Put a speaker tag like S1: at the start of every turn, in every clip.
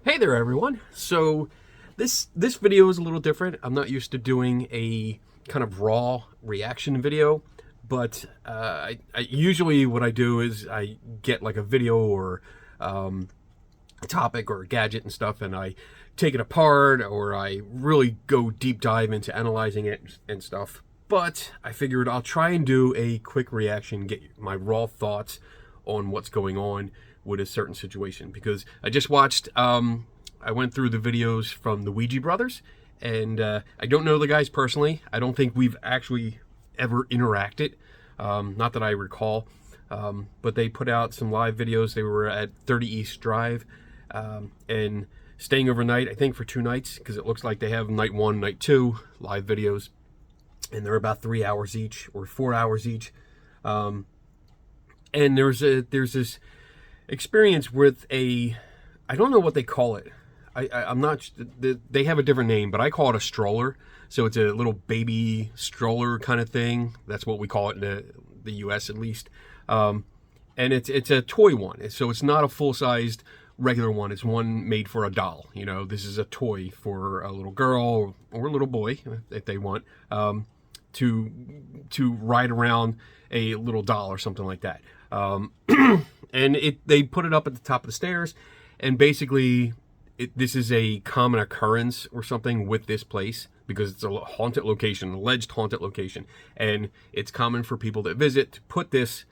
S1: Hey there, everyone. So this video is a little different. I'm not used to doing a kind of raw reaction video, but I usually what I do is I get like a video or a topic or a gadget and stuff, and I take it apart or I really go deep dive into analyzing it and stuff. But I figured I'll try and do a quick reaction, get my raw thoughts on what's going on with a certain situation, because I just watched I went through the videos from the Ouija Brothers, and I don't know the guys personally. I don't think we've actually ever interacted, not that I recall, but they put out some live videos. They were at 30 East Drive and staying overnight, I think for 2 nights, because it looks like they have night 1, night 2 live videos, and they're about 3 hours each or 4 hours each. And there's this experience with I don't know what they call it. I'm not, they have a different name, but I call it a stroller. So it's a little baby stroller kind of thing. That's what we call it in the US at least. And it's a toy one. So it's not a full-sized regular one. It's one made for a doll. You know, this is a toy for a little girl or a little boy, if they want, to ride around a little doll or something like that. And they put it up at the top of the stairs, and basically this is a common occurrence or something with this place because it's a haunted location, alleged haunted location, and it's common for people that visit to put this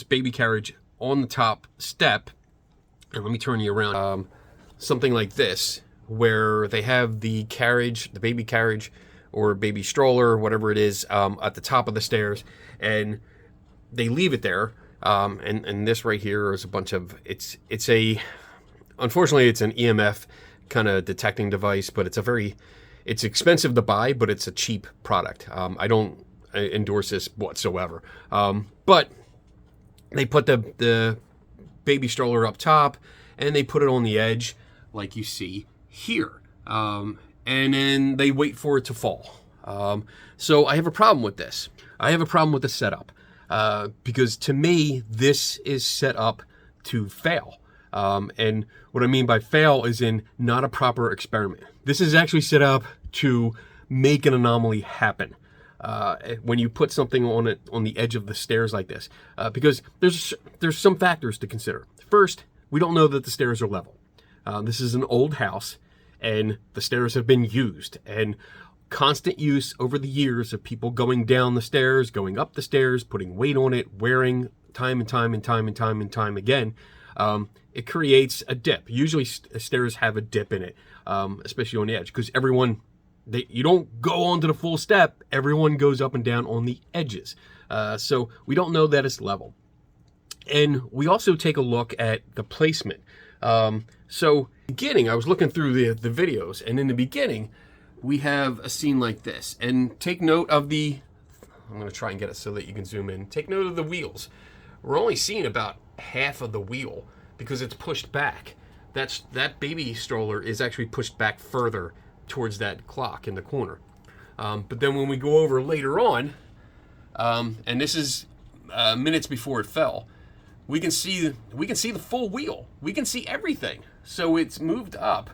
S1: baby carriage on the top step. And let me turn you around. Something like this, where they have the carriage, the baby carriage or baby stroller, whatever it is, at the top of the stairs, and they leave it there. And this right here is a bunch of, unfortunately it's an EMF kind of detecting device, but it's expensive to buy, but it's a cheap product. I don't endorse this whatsoever. But they put the baby stroller up top, and they put it on the edge like you see here. And then they wait for it to fall. So I have a problem with this. I have a problem with the setup. Because to me, this is set up to fail. And what I mean by fail is in not a proper experiment. This is actually set up to make an anomaly happen. When you put something on the edge of the stairs like this, because there's some factors to consider. First, we don't know that the stairs are level. This is an old house, and the stairs have been used, and constant use over the years of people going down the stairs, going up the stairs, putting weight on it, wearing time and time and time and time and time again, it creates a dip. Usually stairs have a dip in it, especially on the edge, because you don't go onto the full step. Everyone goes up and down on the edges. So we don't know that it's level. And we also take a look at the placement. So beginning, I was looking through the videos, and in the beginning, we have a scene like this, and take note of I'm going to try and get it so that you can zoom in. Take note of the wheels. We're only seeing about half of the wheel because it's pushed back. That baby stroller is actually pushed back further towards that clock in the corner. But then when we go over later on, and this is minutes before it fell, we can see the full wheel. We can see everything. So it's moved up.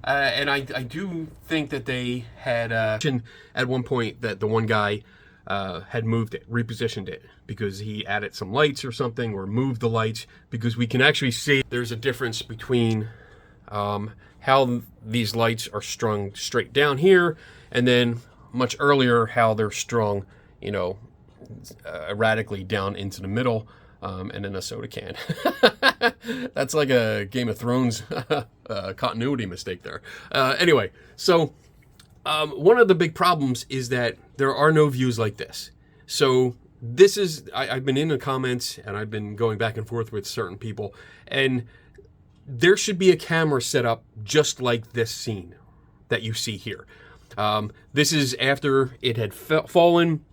S1: And I do think that they had at one point that the one guy had moved it, repositioned it, because he added some lights or something, or moved the lights, because we can actually see there's a difference between how these lights are strung straight down here, and then much earlier how they're strung, erratically down into the middle. And then a soda can. That's like a Game of Thrones continuity mistake there. Anyway, so one of the big problems is that there are no views like this. So this is, I've been in the comments, and I've been going back and forth with certain people, and there should be a camera set up just like this scene that you see here. This is after it had fallen,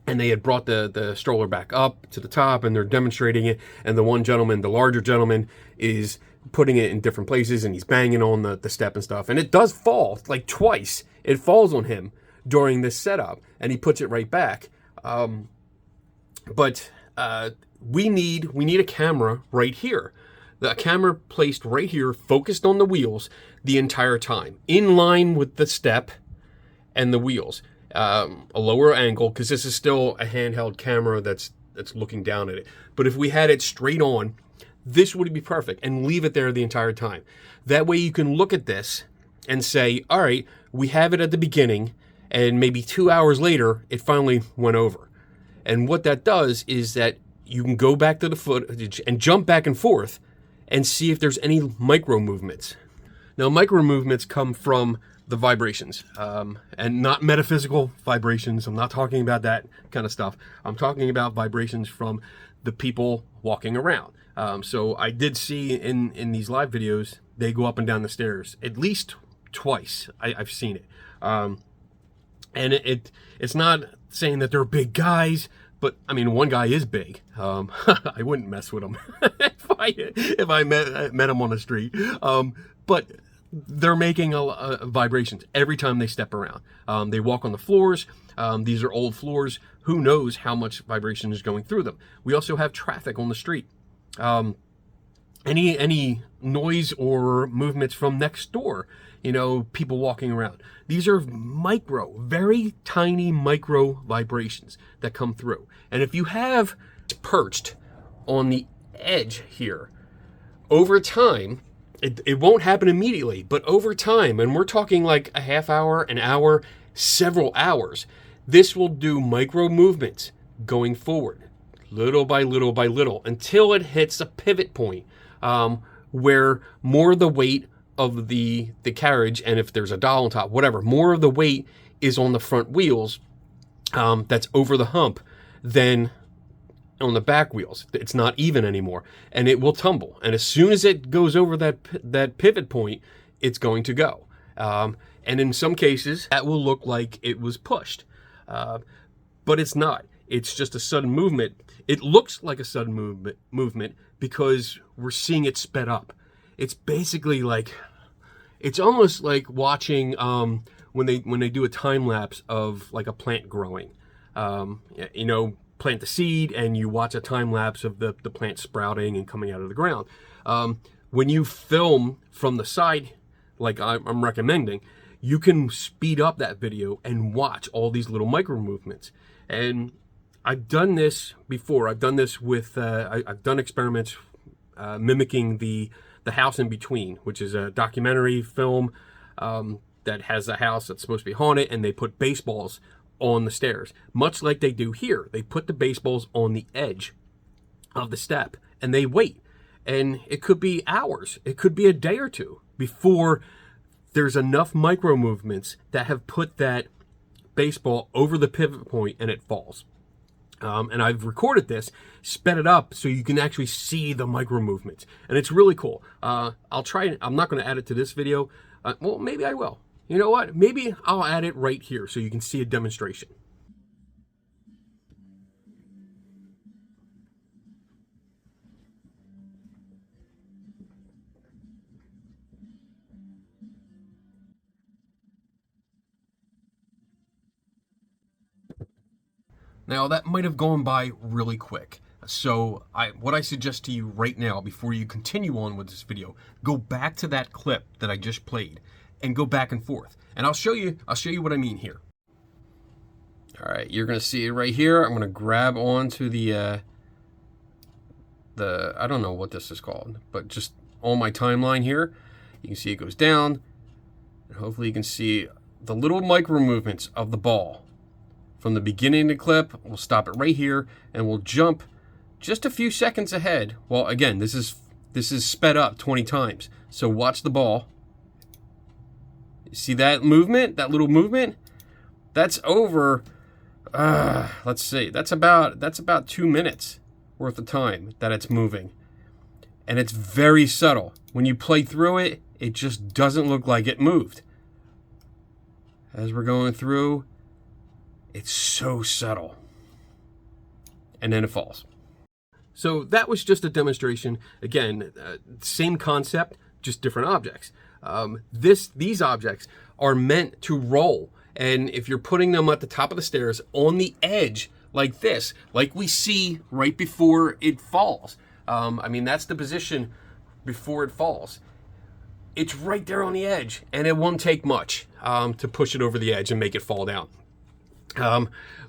S1: and they had brought the stroller back up to the top, and they're demonstrating it. And the one gentleman, the larger gentleman, is putting it in different places, and he's banging on the step and stuff. And it does fall, like twice. It falls on him during this setup, and he puts it right back. But we need a camera right here. The camera placed right here, focused on the wheels the entire time, in line with the step and the wheels. A lower angle, because this is still a handheld camera that's looking down at it. But if we had it straight on, this would be perfect, and leave it there the entire time. That way you can look at this and say, all right, we have it at the beginning, and maybe 2 hours later, it finally went over. And what that does is that you can go back to the footage and jump back and forth and see if there's any micro movements. Now, micro movements come from the vibrations, and not metaphysical vibrations. I'm not talking about that kind of stuff. I'm talking about vibrations from the people walking around. So I did see in these live videos, they go up and down the stairs at least twice. I've seen it. And it's not saying that they're big guys, but I mean, one guy is big. I wouldn't mess with him if I met him on the street. But they're making vibrations every time they step around. They walk on the floors. These are old floors. Who knows how much vibration is going through them? We also have traffic on the street. Any noise or movements from next door, people walking around. These are very tiny micro vibrations that come through. And if you have perched on the edge here, over time, it won't happen immediately, but over time, and we're talking like a half hour, an hour, several hours, this will do micro movements going forward, little by little by little, until it hits a pivot point where more of the weight of the carriage, and if there's a doll on top, whatever, more of the weight is on the front wheels that's over the hump than on the back wheels. It's not even anymore, and it will tumble. And as soon as it goes over that pivot point, it's going to go. And in some cases, that will look like it was pushed, but it's not. It's just a sudden movement. It looks like a sudden movement because we're seeing it sped up. It's basically like, it's almost like watching when they do a time lapse of like a plant growing. Plant the seed and you watch a time lapse of the plant sprouting and coming out of the ground. When you film from the side, like I'm recommending, you can speed up that video and watch all these little micro movements. And I've done this before. I've done this with, I've done experiments mimicking the House in Between, which is a documentary film that has a house that's supposed to be haunted, and they put baseballs on the stairs, much like they do here. They put the baseballs on the edge of the step, and they wait. And it could be hours. It could be a day or two before there's enough micro movements that have put that baseball over the pivot point and it falls. And I've recorded this, sped it up so you can actually see the micro movements. And it's really cool. I'll try. I'm not going to add it to this video. Well, maybe I will. You know what? Maybe I'll add it right here so you can see a demonstration. Now, that might have gone by really quick. So what I suggest to you right now, before you continue on with this video, go back to that clip that I just played and go back and forth. And I'll show you what I mean here. All right, you're gonna see it right here. I'm gonna grab onto the I don't know what this is called, but just on my timeline here, you can see it goes down, and hopefully you can see the little micro movements of the ball. From the beginning of the clip, we'll stop it right here, and we'll jump just a few seconds ahead. Well, again, this is sped up 20 times. So watch the ball. See that movement, that little movement? That's over, let's see, that's about 2 minutes worth of time that it's moving. And it's very subtle. When you play through it, it just doesn't look like it moved. As we're going through, it's so subtle. And then it falls. So that was just a demonstration. Again, same concept, just different objects. These objects are meant to roll. And if you're putting them at the top of the stairs on the edge like this, like we see right before it falls, I mean, that's the position before it falls. It's right there on the edge, and it won't take much to push it over the edge and make it fall down.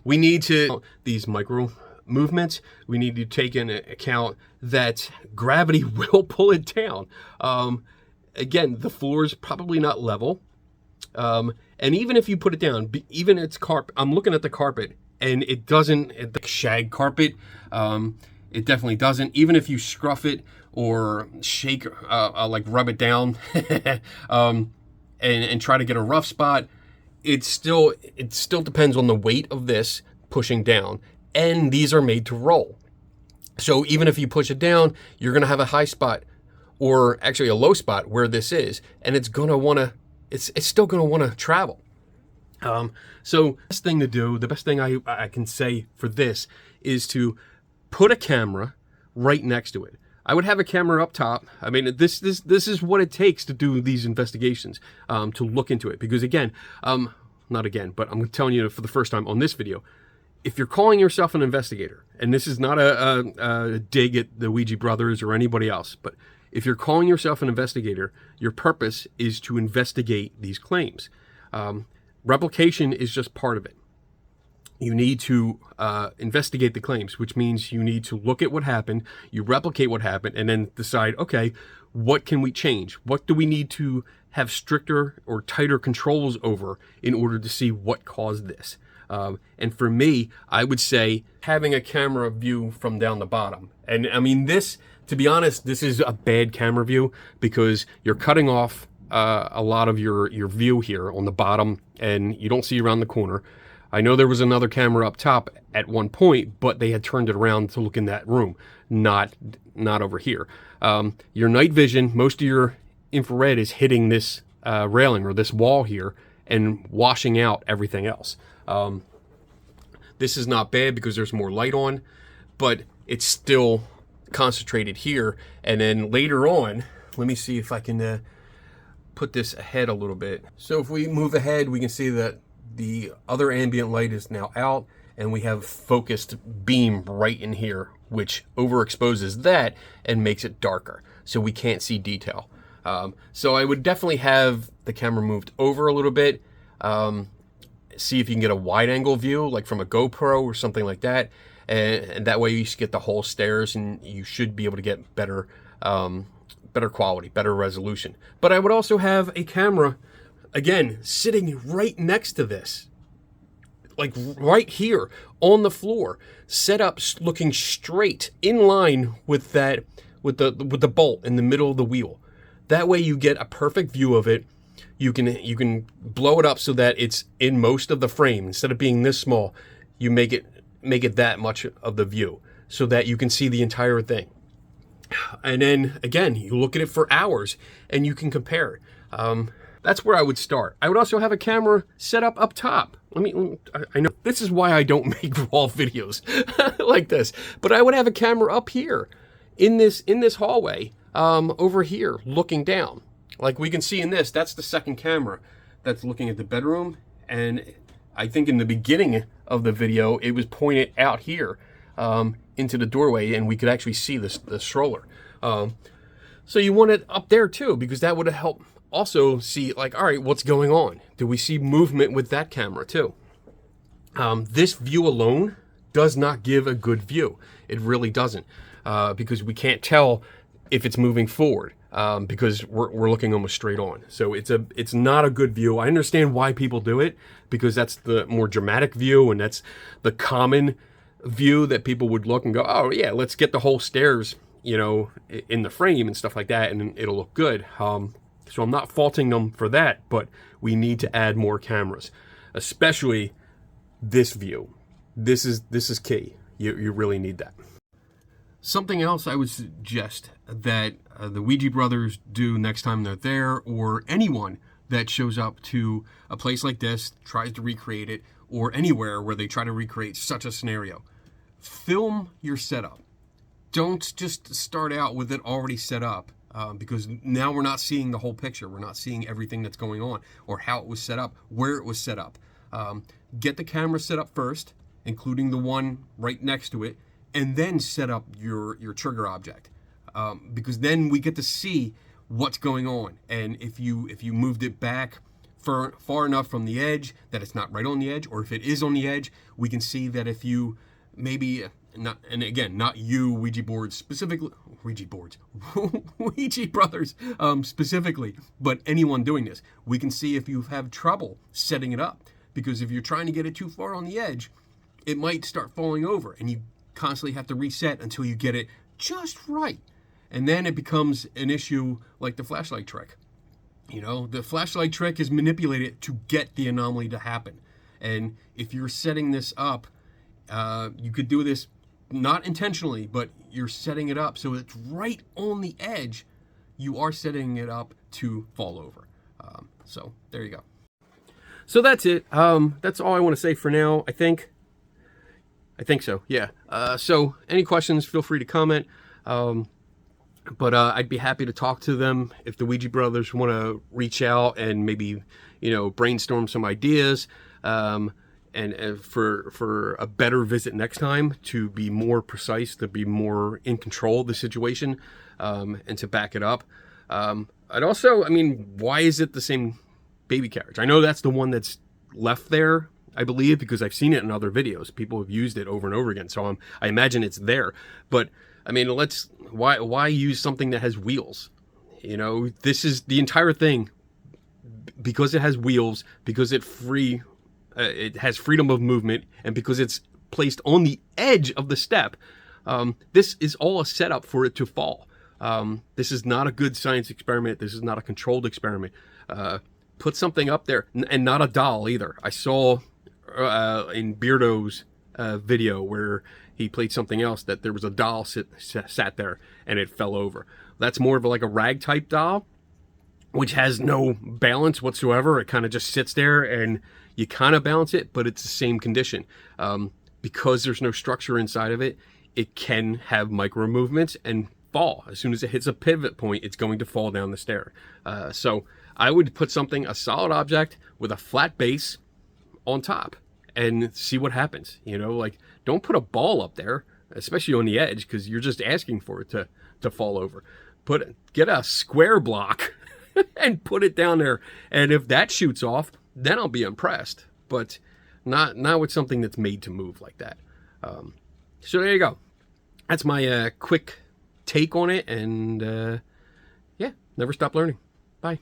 S1: We need to, these micro movements, we need to take into account that gravity will pull it down. Again, the floor is probably not level. And even if you put it down, even it's carpet, I'm looking at the carpet, and it doesn't, the shag carpet, it definitely doesn't. Even if you scruff it or shake, like rub it down, and try to get a rough spot, it still depends on the weight of this pushing down. And these are made to roll. So even if you push it down, you're going to have a high spot, or actually a low spot where this is, and it's going to want to, it's still going to want to travel. So the best thing to do, the best thing I can say for this is to put a camera right next to it. I would have a camera up top. I mean, this is what it takes to do these investigations, to look into it. Because again, not again, but I'm telling you for the first time on this video, if you're calling yourself an investigator, and this is not a dig at the Ouija Brothers or anybody else, but if you're calling yourself an investigator, your purpose is to investigate these claims. Replication is just part of it. You need to investigate the claims, which means you need to look at what happened, you replicate what happened, and then decide, okay, what can we change? What do we need to have stricter or tighter controls over in order to see what caused this? And for me, I would say having a camera view from down the bottom. And I mean, this, to be honest, this is a bad camera view because you're cutting off a lot of your view here on the bottom, and you don't see around the corner. I know there was another camera up top at one point, but they had turned it around to look in that room, not over here. Your night vision, most of your infrared is hitting this railing or this wall here and washing out everything else. This is not bad because there's more light on, but it's still concentrated here. And then later on, let me see if I can put this ahead a little bit. So if we move ahead, we can see that the other ambient light is now out, and we have focused beam right in here, which overexposes that and makes it darker, so we can't see detail. So I would definitely have the camera moved over a little bit. See if you can get a wide angle view, like from a GoPro or something like that, and that way you get the whole stairs, and you should be able to get better quality, better resolution. But I would also have a camera, again, sitting right next to this, like right here on the floor, set up looking straight in line with that, with the bolt in the middle of the wheel. That way you get a perfect view of it. You can blow it up so that it's in most of the frame. Instead of being this small, you make it that much of the view so that you can see the entire thing. And then again, you look at it for hours and you can compare it. That's where I would start. I would also have a camera set up top. I know this is why I don't make raw videos like this, but I would have a camera up here in this hallway, over here looking down. Like we can see in this, that's the second camera that's looking at the bedroom. And I think in the beginning of the video, it was pointed out here, into the doorway, and we could actually see the stroller. So you want it up there too, because that would help also see, like, all right, what's going on? Do we see movement with that camera too? This view alone does not give a good view. It really doesn't, because we can't tell if it's moving forward, because we're looking almost straight on. So it's not a good view. I understand why people do it, because that's the more dramatic view, and that's the common view that people would look and go, oh yeah, let's get the whole stairs, you know, in the frame and stuff like that, and it'll look good. So I'm not faulting them for that, but we need to add more cameras, especially this view. This is key. You really need that. Something else I would suggest that the Ouija Brothers do next time they're there, or anyone that shows up to a place like this, tries to recreate it, or anywhere where they try to recreate such a scenario. Film your setup. Don't just start out with it already set up, because now we're not seeing the whole picture. We're not seeing everything that's going on, or how it was set up, where it was set up. Get the camera set up first, including the one right next to it, and then set up your trigger object. because then we get to see what's going on. And if you moved it back far enough from the edge that it's not right on the edge, or if it is on the edge, we can see that if you maybe not, and again, not you, Ouija boards specifically, Ouija boards, Ouija Brothers specifically, but anyone doing this, we can see if you have trouble setting it up. Because if you're trying to get it too far on the edge, it might start falling over, and you constantly have to reset until you get it just right. And then it becomes an issue like the flashlight trick. You know, the flashlight trick is manipulated to get the anomaly to happen. And if you're setting this up, you could do this not intentionally, but you're setting it up so it's right on the edge. You are setting it up to fall over. So there you go. So that's it. That's all I want to say for now. I think so. Yeah. So any questions, feel free to comment. But I'd be happy to talk to them if the Ouija Brothers want to reach out and maybe, brainstorm some ideas, and for a better visit next time, to be more precise, to be more in control of the situation, and to back it up. I'd also, why is it the same baby carriage? I know that's the one that's left there, I believe, because I've seen it in other videos. People have used it over and over again, so I imagine it's there. But why use something that has wheels? This is the entire thing, because it has wheels, because it has freedom of movement, and because it's placed on the edge of the step. This is all a setup for it to fall. This is not a good science experiment. This is not a controlled experiment. Put something up there, and not a doll either. I saw in Beardo's video where he played something else that there was a doll sat there and it fell over. That's more of like a rag type doll, which has no balance whatsoever. It kind of just sits there and you kind of balance it, but it's the same condition. Because there's no structure inside of it, it can have micro movements and fall. As soon as it hits a pivot point, it's going to fall down the stair. So I would put a solid object with a flat base on top and see what happens. Don't put a ball up there, especially on the edge, because you're just asking for it to fall over. Get a square block and put it down there. And if that shoots off, then I'll be impressed. But not with something that's made to move like that. So there you go. That's my quick take on it. And yeah, never stop learning. Bye.